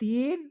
3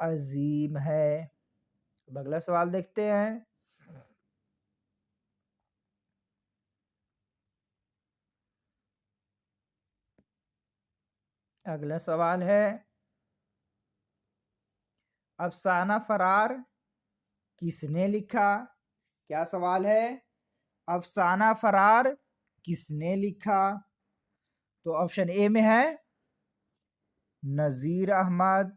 عظیم ہے۔ اب اگلا سوال دیکھتے ہیں۔ اگلا سوال ہے، افسانہ فرار کس نے لکھا؟ کیا سوال ہے؟ افسانہ فرار کس نے لکھا؟ تو آپشن اے میں ہے نذیر احمد،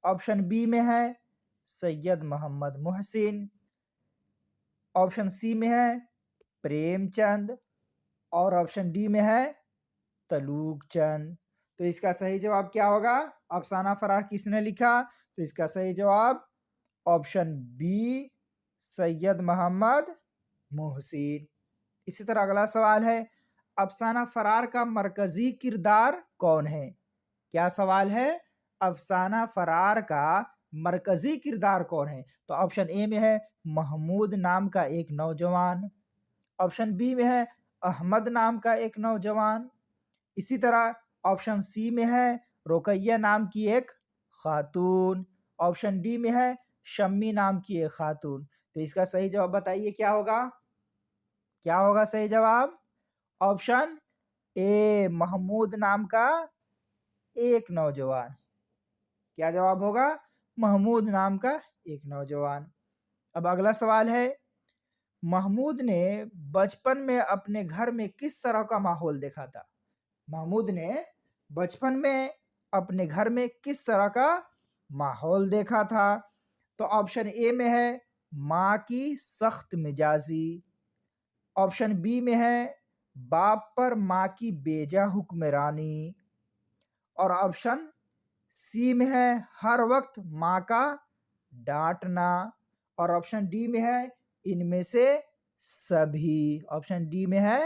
آپشن بی میں ہے سید محمد محسن، آپشن سی میں ہے پریم چند، اور آپشن ڈی میں ہے تلوک چند۔ تو اس کا صحیح جواب کیا ہوگا؟ افسانہ فرار کس نے لکھا؟ تو اس کا صحیح جواب آپشن بی سید محمد محسن۔ اسی طرح اگلا سوال ہے، افسانہ فرار کا مرکزی کردار کون ہے؟ کیا سوال ہے؟ افسانہ فرار کا مرکزی کردار کون ہے؟ تو آپشن اے میں ہے محمود نام کا ایک نوجوان، آپشن بی میں ہے احمد نام کا ایک نوجوان، اسی طرح آپشن سی میں ہے رقیہ نام کی ایک خاتون، آپشن ڈی میں ہے شمی نام کی ایک خاتون۔ تو اس کا صحیح جواب بتائیے کیا ہوگا؟ کیا ہوگا صحیح جواب؟ آپشن اے محمود نام کا ایک نوجوان۔ کیا جواب ہوگا؟ محمود نام کا ایک نوجوان۔ اب اگلا سوال ہے، محمود نے بچپن میں اپنے گھر میں کس طرح کا ماحول دیکھا تھا؟ محمود نے بچپن میں اپنے گھر میں کس طرح کا ماحول دیکھا تھا؟ تو آپشن اے میں ہے ماں کی سخت مزاجی، آپشن بی میں ہے باپ پر ماں کی بیجا حکمرانی، اور آپشن سی میں ہے ہر وقت ماں کا ڈانٹنا، اور آپشن ڈی میں ہے ان میں سے سبھی۔ آپشن ڈی میں ہے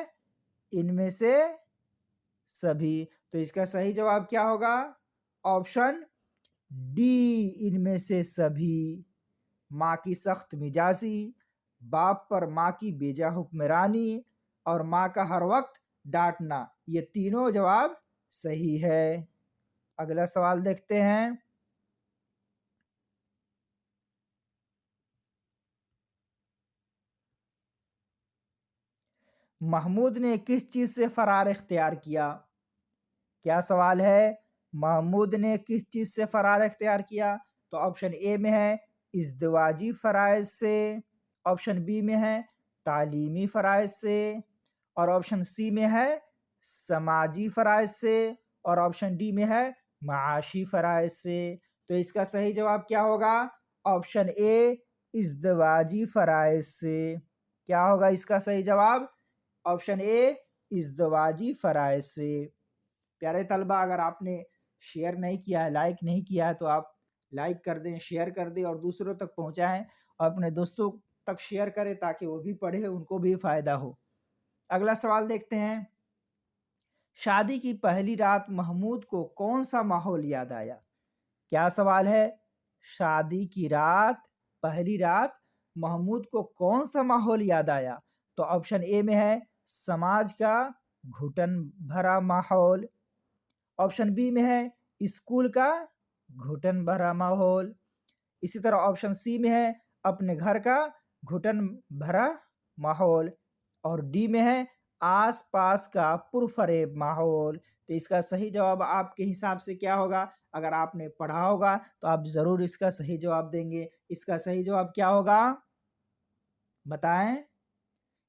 ان میں سے سبھی۔ تو اس کا صحیح جواب کیا ہوگا؟ آپشن ڈی ان میں سے سبھی۔ ماں کی سخت مزاجی، باپ پر ماں کی بیجا حکمرانی، اور ماں کا ہر وقت ڈانٹنا، یہ تینوں جواب صحیح ہے۔ اگلا سوال دیکھتے ہیں۔ محمود نے کس چیز سے فرار اختیار کیا؟ کیا سوال ہے؟ محمود نے کس چیز سے فرار اختیار کیا؟ تو آپشن اے میں ہے ازدواجی فرائض سے، آپشن بی میں ہے تعلیمی فرائض سے، اور آپشن سی میں ہے سماجی فرائض سے، اور آپشن ڈی میں ہے معاشی فرائض سے۔ تو اس کا صحیح جواب کیا ہوگا؟ آپشن اے ازدواجی فرائض سے۔ کیا ہوگا اس کا صحیح جواب؟ آپشن اے ازدواجی فرائض سے۔ پیارے طلبہ، اگر آپ نے شیئر نہیں کیا ہے، لائک نہیں کیا ہے، تو آپ لائک کر دیں، شیئر کر دیں اور دوسروں تک پہنچائیں، اور اپنے دوستوں تک شیئر کریں تاکہ وہ بھی پڑھیں، ان کو بھی فائدہ ہو۔ اگلا سوال دیکھتے ہیں، شادی کی پہلی رات محمود کو کون سا ماحول یاد آیا؟ کیا سوال ہے؟ شادی کی رات، پہلی رات محمود کو کون سا ماحول یاد آیا؟ تو آپشن اے میں ہے سماج کا گھٹن بھرا ماحول، آپشن بی میں ہے اسکول کا گھٹن بھرا ماحول، اسی طرح آپشن سی میں ہے اپنے گھر کا گھٹن بھرا ماحول، اور ڈی میں ہے آس پاس کا پرفریب ماحول۔ تو اس کا صحیح جواب آپ کے حساب سے کیا ہوگا؟ اگر آپ نے پڑھا ہوگا تو آپ ضرور اس کا صحیح جواب دیں گے۔ اس کا صحیح جواب کیا ہوگا؟ بتائیں۔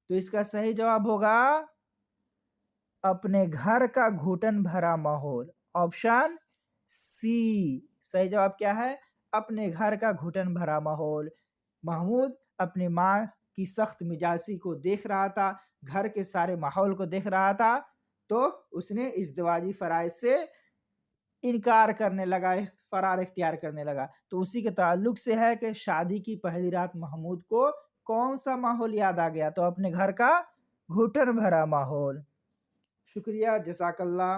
تو اس کا صحیح جواب ہوگا اپنے گھر کا گھٹن بھرا ماحول، آپشن سی۔ صحیح جواب کیا ہے؟ اپنے گھر کا گھٹن بھرا ماحول۔ محمود اپنی ماں کی سخت مزاجی کو دیکھ رہا تھا، گھر کے سارے ماحول کو دیکھ رہا تھا، تو اس نے ازدواجی فرائض سے انکار کرنے لگا، فرار اختیار کرنے لگا۔ تو اسی کے تعلق سے ہے کہ شادی کی پہلی رات محمود کو کون سا ماحول یاد آ گیا؟ تو اپنے گھر کا گھٹن بھرا ماحول۔ شکریہ، جزاک اللہ۔